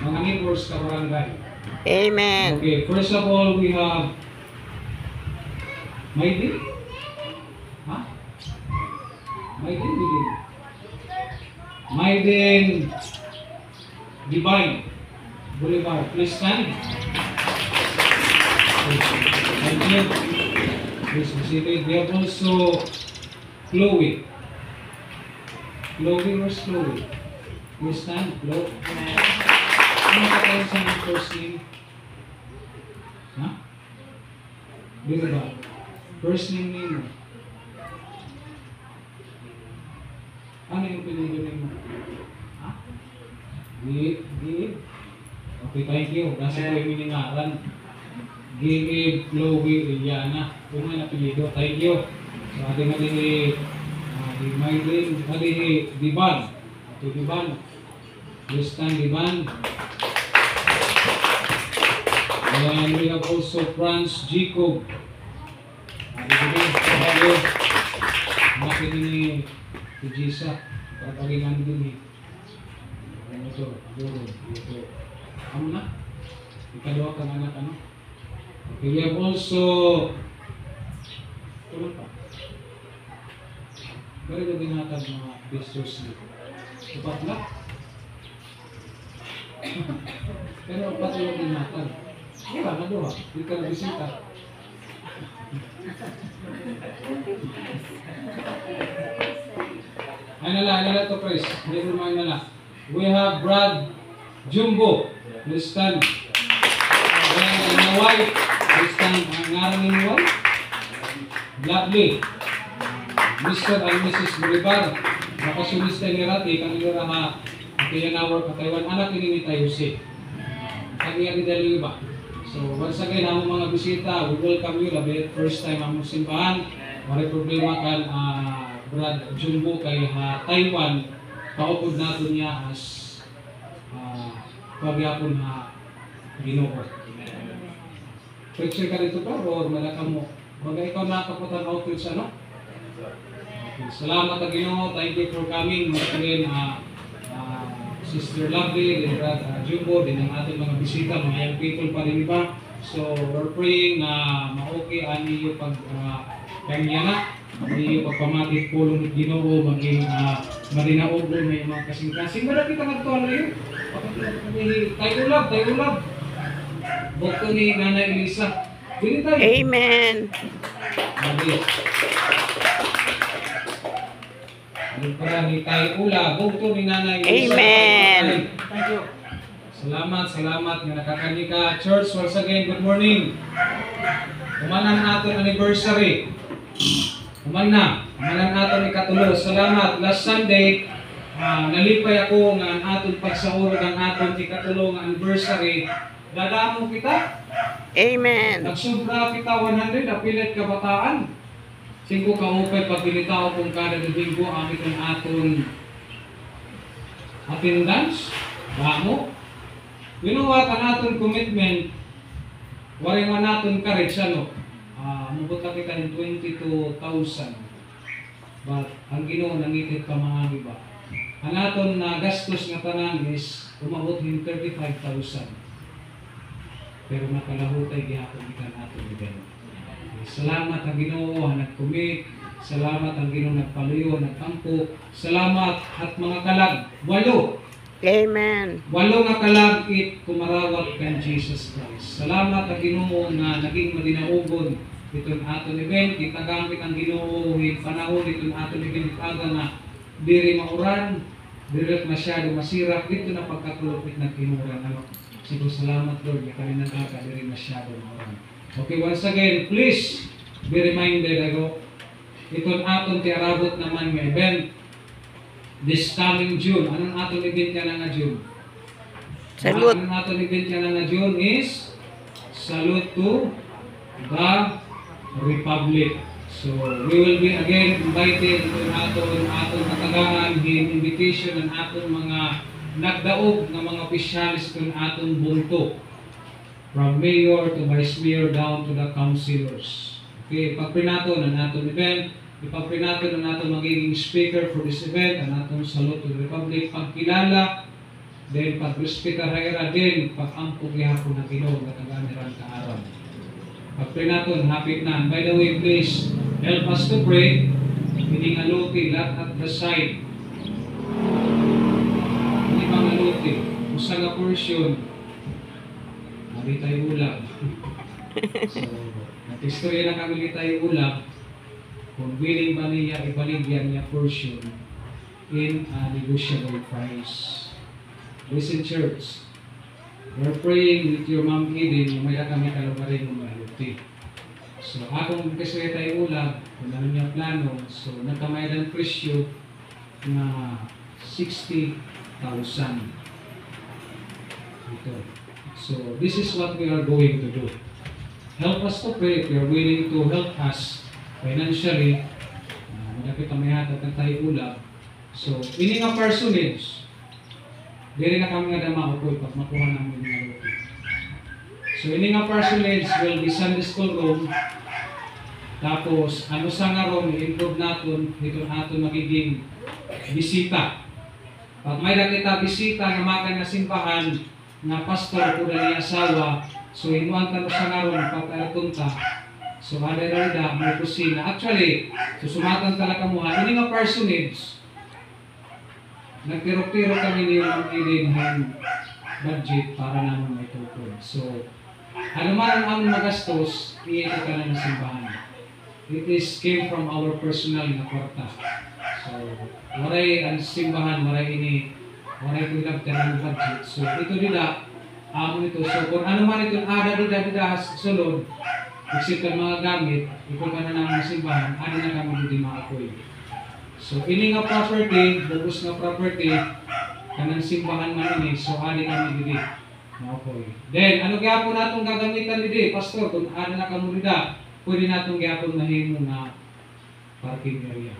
mga neighbors ka barangay. Amen. Okay, first of all, we have Maydin. Ha? Maydin, Maydin. Maydin Divine Boulevard. Please stand. Thank you. Please be seated. We have also Chloe. Chloe, where's Chloe? Please stand. Chloe. Ano ka tayo sa mga first name? Ha? Dito ba? First name mo. Ano yung pinili mo? Ha? Give. Okay, thank you. Kasi ko yung miningaran. Give, Chloe, Iliana. Yung mga napilido. Thank you. So, ating di Maylin, Diban. Ito Diban. Please stand, Diban. And we have also Franz Jacob. Makin ini Tujisa. Pagalingan din eh. Ito, ito. Ano na? Ikalawa kang anak ano? Okay, we have also ano pa? Pero ito binatag mga visitors nito. Upat na? Pero upat yung binatag. Wala na doon ha. Hindi ka nabisita. Ay nala to Chris. Hindi mo naman nala. We have Brad Jumbo. Please stand. And my wife. Please stand. Ang ngaran ni my wife? Lovely. Mr. and Mrs. Bolivar. Nakasunista ni Rati. Kanila ha. Kaya nawar ka Taiwan. Anak ini ni tayo si. Kanya ni Dali ba? So once again, ang mga bisita, we welcome you. Labi first time ang simbahan. Maray problema kan Brad Jumbo kay Taiwan. Kaupod nato niya as pagyapon na Ginoo. Picture ka dito pa or malaka mo? Bagay ikaw nakaputan outfit sa ano? Okay. Salamat ang Ginoo. Thank you for coming. Once again, Sister Lovely, din Brad Jumbo, din ang ating mga bisita, mga young people pa rin iba. So, we're praying na ma-okay ani yung kanya na, ani yung pagpamatik pulong ng Ginoo, maging marinaog na may mga kasing-kasing. Wala kita nagtuan rin. Tayo ulab. Bukto ni Nanay Elisa. Bili tayo. Amen. Para ni tayo ula, bukto ni Nanay Elisa. Amen. Thank you. Salamat nga nakakani ka. Church, once again, good morning. Umanan aton anniversary. Umanan aton ikatulo. Salamat. Last Sunday, nalipay ako nga ang aton pagsaurog ang aton ikatulo nga anniversary. Dadamo kita. Amen. Nagsubra kita 100, apilit kabataan. 5 kaupay pagpilitaw kung kada linggo amit ang aton attendance. Damo. You know what, ang aton commitment, waring man naton courage, ano? Mabutang kita ng 22,000. But, ang Ginoo nangitit pa mga iba. Ang aton na gastos nga tanan is umabot ng 35,000. Pero nakalahutay gihapon kita naton event. Salamat ang Ginoo nag-commit. Salamat ang Ginoo nagpaluyo, nagtampo. Salamat at mga kalag. 8. Amen. 8 nga kalagit kumarawat kan Jesus Christ. Salamat ang Ginoo na naging madinaugon itong aton event. Kita gamit ang Ginoo in panahon itong aton event itaga na diri mauran, diri masyado masira dito na pagkatulupit ng kinuran. Siguro salamat Lord na kami nagkaka diri masyado mauran. Okay, once again, please be reminded ako itong aton tiarabot naman nga event this coming June. Anong aton event ka na nga June? Salute. Anong aton event ka na nga June is Salute to the Republic. So, we will be again invited to aton katagaan, invitation ng aton mga nagdaog ng mga opisyalis ng aton bunto. From mayor to vice mayor down to the councilors. Okay, pagprinato ng aton event, ipagprinato ng aton magiging speaker for this event, ang aton Salute to the Republic, pagkilala then pag-hospital hera din, pag-ampog gihapon ng Ginoo nga tagaan ka araw. Pag-pray naton, hapit na. By the way, please help us to pray. Hindi nga luti, lahat at the side. Hindi mga luti. Usa nga portion, hindi tayo ulam. So, nag-istorya na kami hindi tayo ulam. Kung willing ba niya ibaligyan niya portion in a negotiable price. Listen, church. We're praying with your Ma'am Eden, may kami kalabarin ng maluti. So, akong kasi tayo ulam, kung ano niya plano, so nagkamay ng presyo na 60,000. Ito. So, this is what we are going to do. Help us to pray if you are willing to help us financially. Malapit kami hatag ng tayo ulam. So, ini nga personage, diri na kami nga dama ko pag makuha namin mga luti. So, ini nga personage will be Sunday school room. Tapos, ano sa nga room, i-improve natin, ito natin magiging bisita. Pag may nakita bisita na makan na simbahan, na pastor ko na asawa, so inuan ka sa nga room, papatunta. So, ada may kusina. Actually, susumatan talaga mo ha. Ini nga personage, nagtiro-tiro kami niyo ng ilinhan budget para naman may tukod. So, ano man ang aming magastos, iito ka na ng simbahan. It is came from our personal na kwarta. So, waray ang simbahan, waray kulab ka ng budget. So, ito nila, amon ito. So, kung ano man ito, dida sulod, except ang mga gamit, ito ka na ng simbahan, ano na kami dito maakoy. So, ini nga property, bubus nga property, kanang simbahan man ini, so ani kami dito. Okay. Then, ano gyapon natong gagamitan dito, pastor, kung ano na kamo dito, pwede natong gyapon mahimo nga parking area.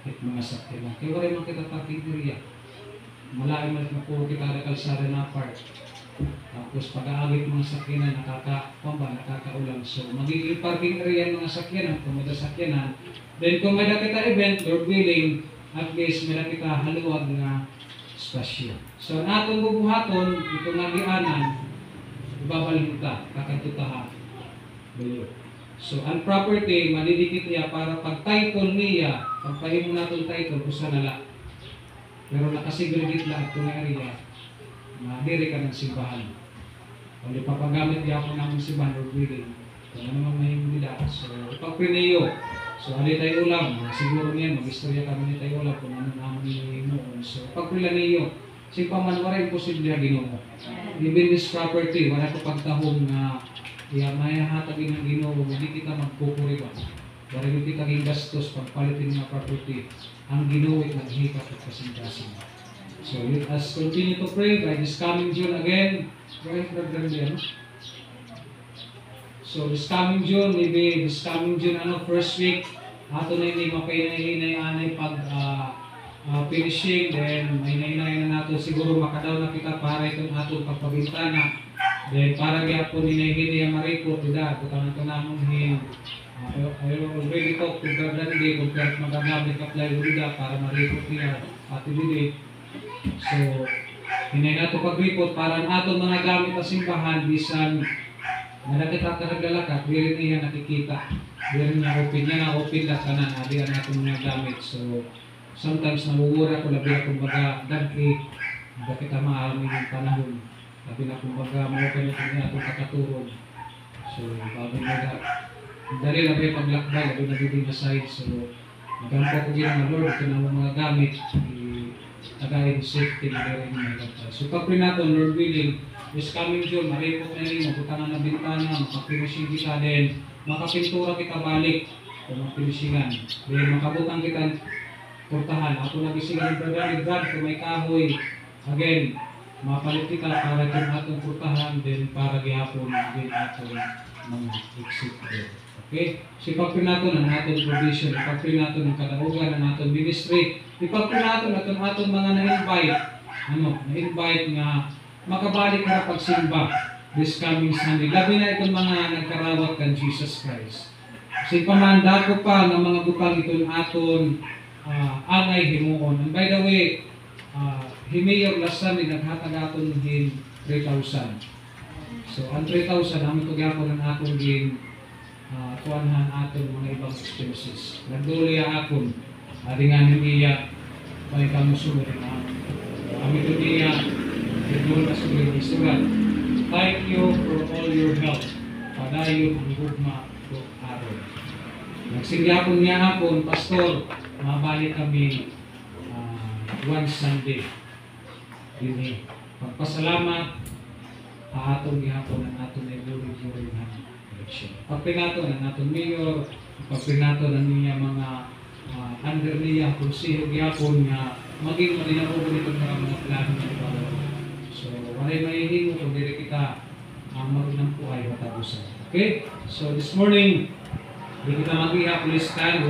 At mga sakyan. Kaya wala man kita parking area. Malayo man na puro kita na kalsada na park. Tapos pag-aagit mga sakyanan, nakakaulang. So, magiging parking area ng mga sakyanan, kung may sakyanan. Then kung may kita event, Lord willing, at least may kita haluwag na spasyo. So, natong bubuhaton, ito nga gianan, ibabalinta, kakatutahan. So, ang property, malidikit niya para pag-title niya, pagpahimo natin title, kusa nala. Pero nakasegregate lang ito na area, madiri ka ng simbahan. Kung ipapagamit niya ako ng simbahan, Lord willing, kung ano man mahimo nila. So, ipagpiniyo. So, ali tayo ulam, siguro niyan, mag-istorya kami ni tayo ulam kung ano naman mo. So, pagpila niyo, simpaman wala imposible na Ginoo. Even this property, wala ko pagtahong na may hatagin ng Ginoo, hindi kita magpupuri ba? Wala hindi kita gastos pagpalitin ng property. Ang Ginoo ay naghikap at kasingkasin. So, let us continue to pray by this coming June again. So, this coming June, maybe this coming June, first week, ato na hindi mapinahinay-anay pag finishing, then may nahinay na nato siguro makadaw na kita para itong ato pagpabintana. Then, para gyapon hinahinay ang maripot, tidak, kutang ito naman I already talked to Brother Randy kung kahit magagamit ka plywood para maripot niya at hindi. So, hinay na ito pag-report para ang ato mga gamit na simbahan, bisan nakita ka naglalakat, di niya nakikita. Di niya open lang kanan, di rin natin mga gamit. So, sometimes namumura ko, labi akong baga, dagki, bakit ang maalamig yung panahon. Labi na akong baga, mawakan yung kanya itong kakaturog. So, bago na dali labi paglakbay, labi na dito na side. So, magampo ko yun, Lord, ito na mga gamit, tagayin safety na rin mga laptop. So, pag-pray natin, Lord willing, this coming June, maripot na rin, mabutangan na bintana, makapinising kita din, makapintura kita balik, kung mapinishingan. Then, makabutang kita portahan. Ako nagisigan, brother, kung may kahoy, again, mapalit kita para itong atong portahan, then para gihapon, din atong mga exit there. Okay? So, ipag-pray natin ang atong provision, ipag-pray natin ang kadaugan ng atong ministry, ipag-pray natin ang atong mga na-invite nga makabalik na pagsimba this coming Sunday. Labi na itong mga nagkarawat kan Jesus Christ. Kasi pamanda ko pa ng mga butang itong aton angay himuon. And by the way, Himayor lasami naghatag aton din 3,000. So ang 3,000 namin ito gyapon ang aton din kuanhan aton mga ibang expenses. Nagduli akon adingan niya may kamusunod na kami ito niya nagduli sa mga isurat. Thank you for all your help. Padayon ang gugma ko aron. Nagsinggapon niya hapon, Pastor, mabalik kami one Sunday. Dini. Pagpasalamat, atong gihapon ang atong nagduli-duli na election. Pagpinato ng atong mayor, pagpinato ng niya mga under niya, konsiho gihapon nga maging malinaw nito mga plano ng ibabaw. So, walay mahihingo kung dili kita marunang po ay matapusan. Okay? So, this morning, hindi kita mag-ihap, please stand.